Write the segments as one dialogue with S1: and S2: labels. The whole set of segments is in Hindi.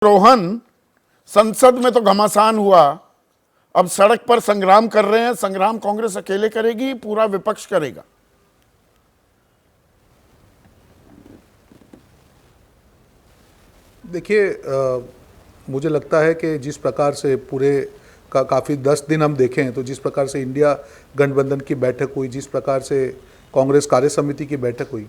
S1: रोहन संसद में तो घमासान हुआ, अब सड़क पर संग्राम कर रहे हैं। संग्राम कांग्रेस अकेले करेगी, पूरा विपक्ष करेगा?
S2: देखिए, मुझे लगता है कि जिस प्रकार से पूरे काफ़ी 10 दिन हम देखें तो जिस प्रकार से इंडिया गठबंधन की बैठक हुई, जिस प्रकार से कांग्रेस कार्य समिति की बैठक हुई,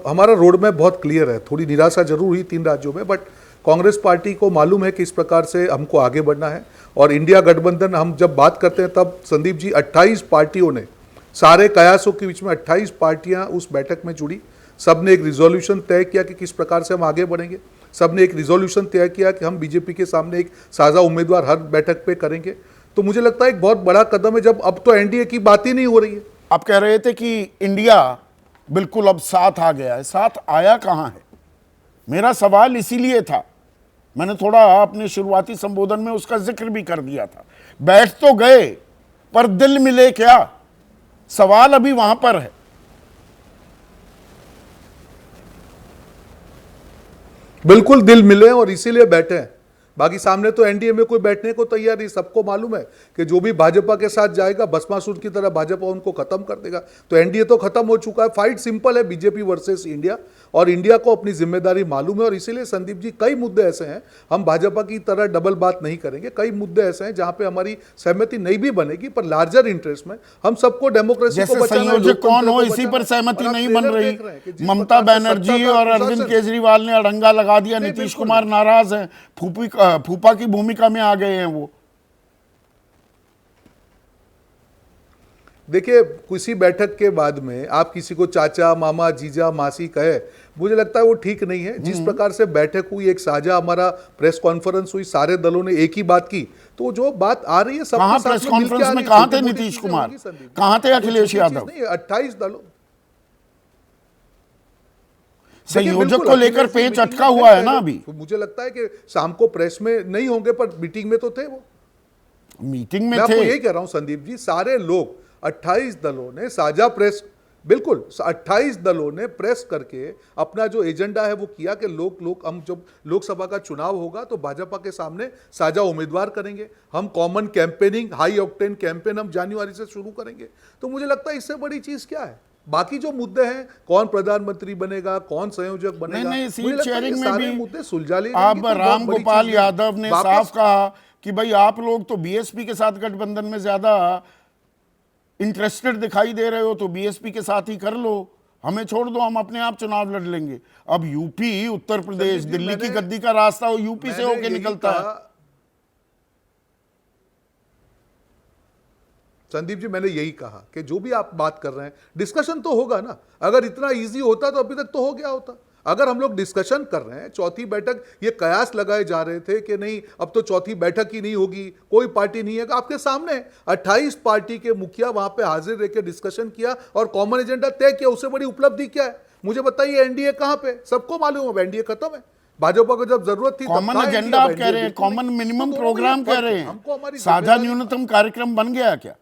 S2: हमारा रोड मैप बहुत क्लियर है। थोड़ी निराशा जरूर हुई 3 राज्यों में, बट कांग्रेस पार्टी को मालूम है कि इस प्रकार से हमको आगे बढ़ना है। और इंडिया गठबंधन हम जब बात करते हैं तब संदीप जी 28 पार्टियों ने, सारे कयासों के बीच में 28 पार्टियां उस बैठक में जुड़ी। सब ने एक रिजोल्यूशन तय किया कि किस प्रकार से हम आगे बढ़ेंगे। सब ने एक रिजोल्यूशन तय किया कि हम बीजेपी के सामने एक साझा उम्मीदवार हर बैठक पे करेंगे। तो मुझे लगता है एक बहुत बड़ा कदम है, जब अब तो एनडीए की बात ही नहीं हो रही है।
S1: आप कह रहे थे कि इंडिया बिल्कुल अब साथ आ गया है, साथ आया कहां है? मेरा सवाल इसीलिए था, मैंने थोड़ा अपने शुरुआती संबोधन में उसका जिक्र भी कर दिया था। बैठ तो गए, पर दिल मिले क्या? सवाल अभी वहां पर है।
S2: बिल्कुल दिल मिले और इसीलिए बैठे हैं। बाकी सामने तो एनडीए में कोई बैठने को तैयार नहीं। सबको मालूम है कि जो भी भाजपा के साथ जाएगा, भस्मासुर की तरह भाजपा उनको खत्म कर देगा। तो एनडीए तो खत्म हो चुका है। फाइट सिंपल है, बीजेपी वर्सेस इंडिया, और इंडिया को अपनी जिम्मेदारी मालूम है। और इसीलिए संदीप जी कई मुद्दे ऐसे हैं, हम भाजपा की तरह डबल बात नहीं करेंगे। कई मुद्दे ऐसे हैं जहां पे हमारी सहमति नहीं भी बनेगी, पर लार्जर इंटरेस्ट में हम सबको डेमोक्रेसी को बचाना है।
S1: संयोजक कौन हो, इसी पर सहमति नहीं बन रही। ममता बनर्जी और अरविंद केजरीवाल ने अड़ंगा लगा दिया, नीतीश कुमार नाराज है, फूफा की भूमिका में आ गए हैं वो।
S2: देखिए, किसी बैठक के बाद में आप किसी को चाचा, मामा, जीजा, मासी कहे, मुझे लगता है वो ठीक नहीं है। जिस प्रकार से बैठक हुई, एक साझा हमारा प्रेस कॉन्फ्रेंस हुई, सारे दलों ने एक ही बात की, तो जो बात आ रही है सब
S1: कहां प्रेस कॉन्फ्रेंस में कहां थे नीतीश कुमार, कहां थे अखिलेश यादव?
S2: 28 दलों,
S1: संयोजक को लेकर पेच अटका हुआ है ना अभी।
S2: तो मुझे लगता है कि शाम को प्रेस में नहीं होंगे, पर मीटिंग में तो थे वो।
S1: मीटिंग में
S2: मैं
S1: थे।
S2: आपको यही कह रहा हूं संदीप जी, सारे लोग 28 दलों ने साझा प्रेस, बिल्कुल 28 दलों ने प्रेस करके अपना जो एजेंडा है वो किया कि लोग हम जब लोकसभा का चुनाव होगा तो भाजपा के सामने साझा उम्मीदवार करेंगे। हम common campaigning, high octane campaign हम जनवरी से शुरू करेंगे। तो मुझे लगता है इससे बड़ी चीज क्या है? बाकी जो मुद्दे हैं, कौन प्रधानमंत्री बनेगा, कौन संयोजक बनेगा,
S1: नहीं, सीट शेयरिंग में भी
S2: मुद्दे सुलझा लिए।
S1: अब राम गोपाल यादव ने साफ कहा कि भाई आप लोग तो बीएसपी के साथ गठबंधन में ज्यादा इंटरेस्टेड दिखाई दे रहे हो, तो बीएसपी के साथ ही कर लो, हमें छोड़ दो, हम अपने आप चुनाव लड़ लेंगे। अब यूपी, उत्तर प्रदेश, दिल्ली की गद्दी का रास्ता वो यूपी से होके निकलता है।
S2: संदीप जी, मैंने यही कहा कि जो भी आप बात कर रहे हैं, डिस्कशन तो होगा ना। अगर इतना इजी होता तो अभी तक तो हो गया होता। अगर हम लोग डिस्कशन कर रहे हैं, चौथी बैठक, ये कयास लगाए जा रहे थे कि नहीं अब तो चौथी बैठक ही नहीं होगी, कोई पार्टी नहीं है, आपके सामने 28 पार्टी के मुखिया वहां पे हाजिर रह के डिस्कशन किया और कॉमन एजेंडा तय किया। उससे बड़ी उपलब्धि क्या है? मुझे बताइए, एनडीए कहां पे? सबको मालूम है एनडीए खत्म है। भाजपा को जब जरूरत थी,
S1: कॉमन एजेंडा आप कह रहे हैं, कॉमन मिनिमम प्रोग्राम कह रहे हैं, साझा न्यूनतम कार्यक्रम बन गया क्या?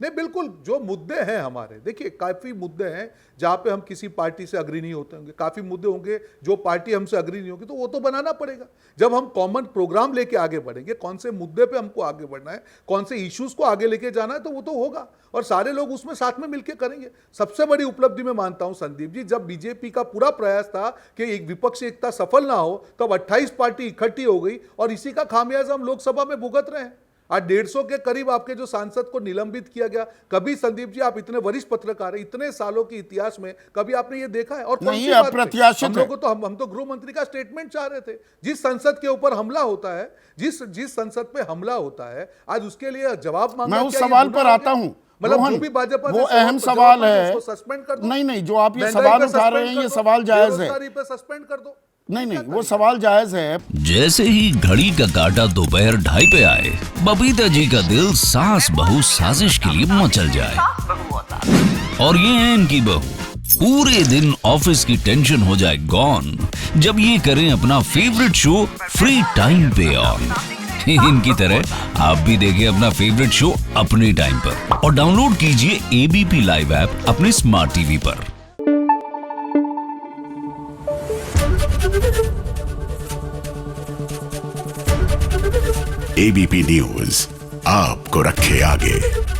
S2: नहीं, बिल्कुल जो मुद्दे हैं हमारे, देखिए काफी मुद्दे हैं जहां पे हम किसी पार्टी से अग्री नहीं होते होंगे, काफी मुद्दे होंगे जो पार्टी हमसे अग्री नहीं होगी, तो वो तो बनाना पड़ेगा। जब हम कॉमन प्रोग्राम लेके आगे बढ़ेंगे, कौन से मुद्दे पे हमको आगे बढ़ना है, कौन से इश्यूज को आगे लेके जाना है, तो वो तो होगा और सारे लोग उसमें साथ में मिलकर करेंगे। सबसे बड़ी उपलब्धि मैं मानता हूं संदीप जी, जब बीजेपी का पूरा प्रयास था कि एक विपक्षी एकता सफल ना हो, तब 28 पार्टी इकट्ठी हो गई और इसी का खामियाजा हम लोकसभा में भुगत रहे हैं। आज 150 के करीब आपके जो सांसद को निलंबित किया गया। कभी संदीप जी, आप इतने वरिष्ठ पत्रकार हैं, इतने सालों के इतिहास में कभी आपने ये देखा है? और
S1: नहीं, अप्रत्याशित
S2: हम लोगों तो हम तो गृह मंत्री का स्टेटमेंट चाह रहे थे। जिस संसद के ऊपर हमला होता है, जिस संसद पे हमला होता है, आज उसके लिए जवाब मांगना।
S1: मैं उस सवाल पर आता हूं,
S2: मतलब जो भी भाजपा,
S1: वो अहम सवाल है।
S2: सस्पेंड कर दो।
S1: नहीं, जो आप ये सवाल उठा रहे हैं, ये सवाल जायज है।
S2: सस्पेंड कर दो।
S1: नहीं, वो सवाल जायज है।
S3: जैसे ही घड़ी का काटा दोपहर 2:30 पे आए, बबीता जी का दिल सास बहू साजिश के लिए मचल जाए। और ये है इनकी बहू, पूरे दिन ऑफिस की टेंशन हो जाए गॉन जब ये करें अपना फेवरेट शो फ्री टाइम पे ऑन। इनकी तरह आप भी देखें अपना फेवरेट शो अपने टाइम पर और डाउनलोड कीजिए एबीपी लाइव ऐप अपने स्मार्ट टीवी पर।
S4: एबीपी न्यूज आपको रखे आगे।